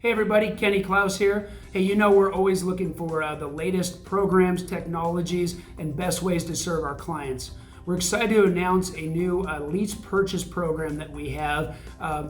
Hey everybody, Kenny Klaus here. Hey, you know we're always looking for the latest programs, technologies, and best ways to serve our clients. We're excited to announce a new lease purchase program that we have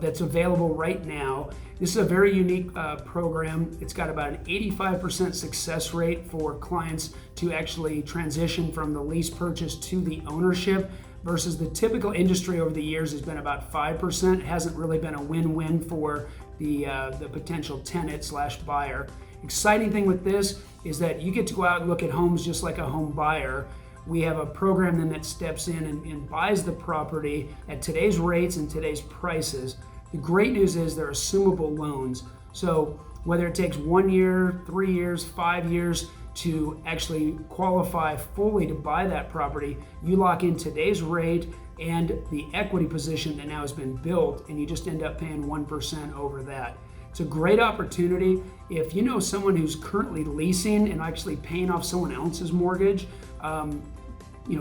that's available right now. This is a very unique program. It's got about an 85% success rate for clients to actually transition from the lease purchase to the ownership, versus the typical industry over the years has been about 5%. It hasn't really been a win-win for the potential tenant slash buyer. Exciting thing with this is that you get to go out and look at homes just like a home buyer. We have a program then that steps in and buys the property at today's rates and today's prices. The great news is they're assumable loans. So whether it takes 1 year, 3 years, 5 years to actually qualify fully to buy that property, you lock in today's rate and the equity position that now has been built, and you just end up paying 1% over that. It's a great opportunity. If you know someone who's currently leasing and actually paying off someone else's mortgage,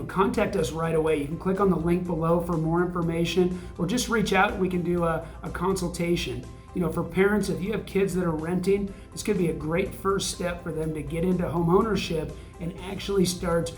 contact us right away. You can click on the link below for more information, or just reach out and we can do a consultation. For parents, if you have kids that are renting, this could be a great first step for them to get into home ownership and actually start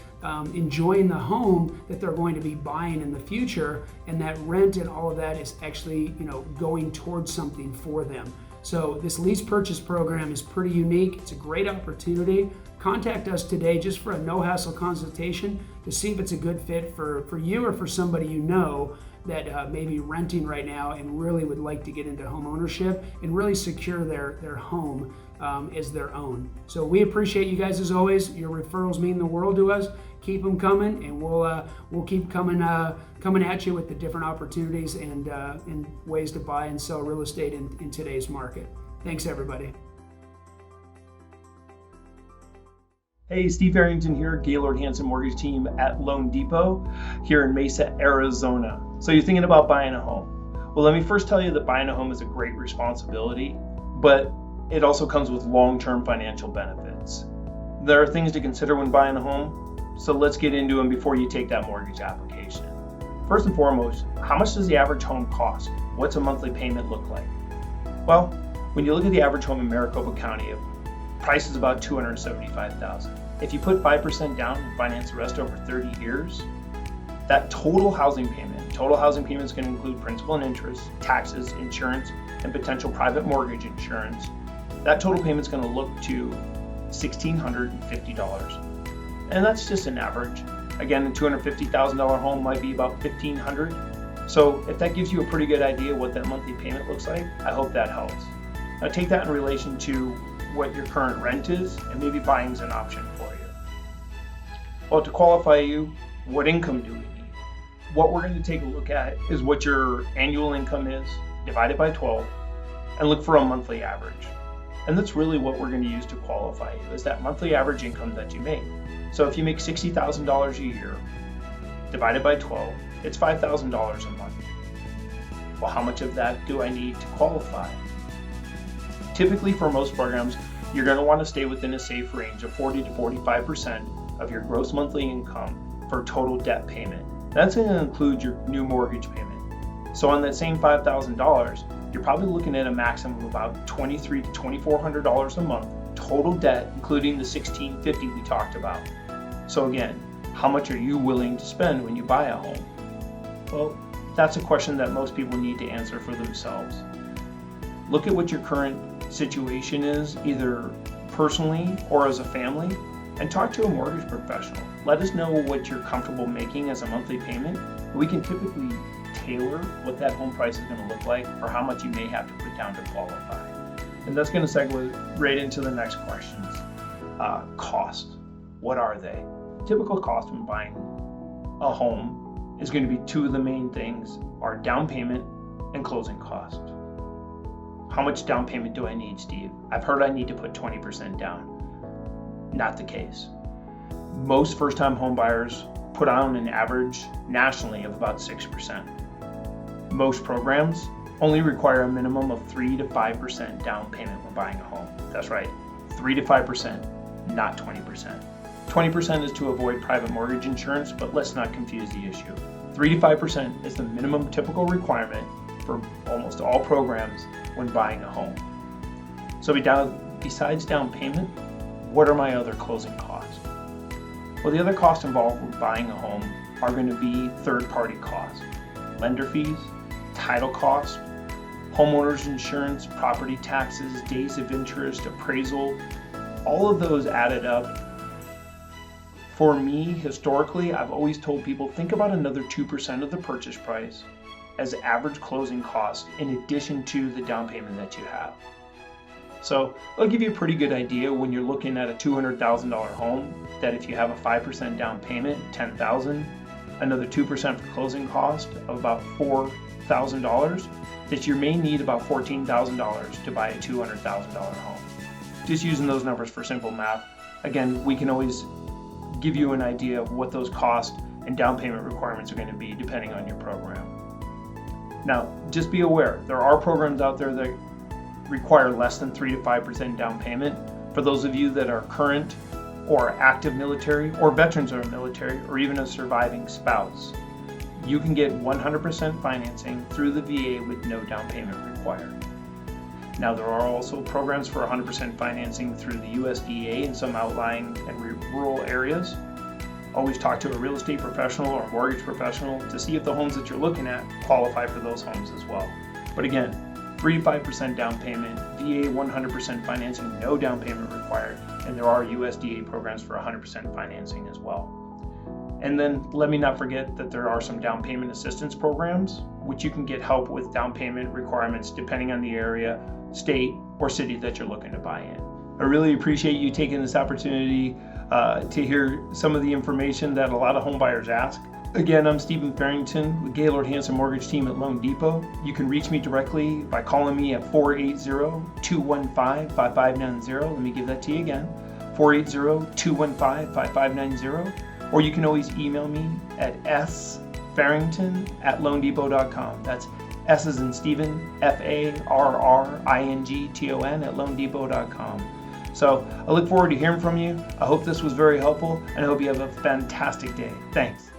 enjoying the home that they're going to be buying in the future, and that rent and all of that is actually going towards something for them. So this lease purchase program is pretty unique. It's a great opportunity. Contact us today just for a no-hassle consultation to see if it's a good fit for you or for somebody you know that may be renting right now and really would like to get into home ownership and really secure their home as their own. So we appreciate you guys as always. Your referrals mean the world to us. Keep them coming, and we'll keep coming at you with the different opportunities and ways to buy and sell real estate in today's market. Thanks, everybody. Hey, Steve Arrington here, Gaylord Hanson Mortgage Team at Loan Depot here in Mesa, Arizona. So you're thinking about buying a home. Well, let me first tell you that buying a home is a great responsibility, but it also comes with long-term financial benefits. There are things to consider when buying a home, so let's get into them before you take that mortgage application. First and foremost, how much does the average home cost? What's a monthly payment look like? Well, when you look at the average home in Maricopa County, price is about $275,000. If you put 5% down and finance the rest over 30 years, that total housing payment is going to include principal and interest, taxes, insurance, and potential private mortgage insurance. That total payment is going to look to $1,650. And that's just an average. Again, a $250,000 home might be about $1,500. So if that gives you a pretty good idea what that monthly payment looks like, I hope that helps. Now take that in relation to what your current rent is, and maybe buying is an option for you. Well, to qualify you, what income do we need? What we're going to take a look at is what your annual income is, divided by 12, and look for a monthly average. And that's really what we're going to use to qualify you, is that monthly average income that you make. So if you make $60,000 a year, divided by 12, it's $5,000 a month. Well, how much of that do I need to qualify? Typically, for most programs, you're going to want to stay within a safe range of 40 to 45% of your gross monthly income for total debt payment. That's going to include your new mortgage payment. So on that same $5,000, you're probably looking at a maximum of about $2,300 to $2,400 a month total debt, including the $1,650 we talked about. So again, how much are you willing to spend when you buy a home? Well, that's a question that most people need to answer for themselves. Look at what your current situation is, either personally or as a family, and talk to a mortgage professional. Let us know what you're comfortable making as a monthly payment. We can typically tailor what that home price is going to look like, or how much you may have to put down to qualify. And that's going to segue right into the next questions. Cost. What are they? Typical cost when buying a home is going to be two of the main things: are down payment and closing cost. How much down payment do I need, Steve? I've heard I need to put 20% down. Not the case. Most first-time home buyers put on an average nationally of about 6%. Most programs only require a minimum of 3 to 5% down payment when buying a home. That's right, 3 to 5%, not 20%. 20% is to avoid private mortgage insurance, but let's not confuse the issue. 3 to 5% is the minimum typical requirement for almost all programs when buying a home. So besides down payment, what are my other closing costs? Well, the other costs involved with buying a home are going to be third-party costs, lender fees, title costs, homeowners insurance, property taxes, days of interest, appraisal. All of those added up. For me, historically, I've always told people, think about another 2% of the purchase price as average closing cost in addition to the down payment that you have. So it'll give you a pretty good idea when you're looking at a $200,000 home that if you have a 5% down payment, $10,000, another 2% for closing cost of about $4,000, that you may need about $14,000 to buy a $200,000 home. Just using those numbers for simple math. Again, we can always give you an idea of what those costs and down payment requirements are going to be depending on your program. Now, just be aware, there are programs out there that require less than 3 to 5% down payment. For those of you that are current or active military or veterans of the military or even a surviving spouse, you can get 100% financing through the VA with no down payment required. Now, there are also programs for 100% financing through the USDA in some outlying and rural areas. Always talk to a real estate professional or mortgage professional to see if the homes that you're looking at qualify for those homes as well. But again, 3 to 5% down payment, VA 100% financing, no down payment required, and there are USDA programs for 100% financing as well. And then let me not forget that there are some down payment assistance programs, which you can get help with down payment requirements depending on the area, state, or city that you're looking to buy in. I really appreciate you taking this opportunity to hear some of the information that a lot of home buyers ask. Again, I'm Stephen Farrington with Gaylord Hanson Mortgage Team at Loan Depot. You can reach me directly by calling me at 480-215-5590. Let me give that to you again, 480-215-5590. Or you can always email me at sfarrington@loandepot.com. That's S as in Stephen, FARRINGTON at loandepot.com. So I look forward to hearing from you. I hope this was very helpful, and I hope you have a fantastic day. Thanks.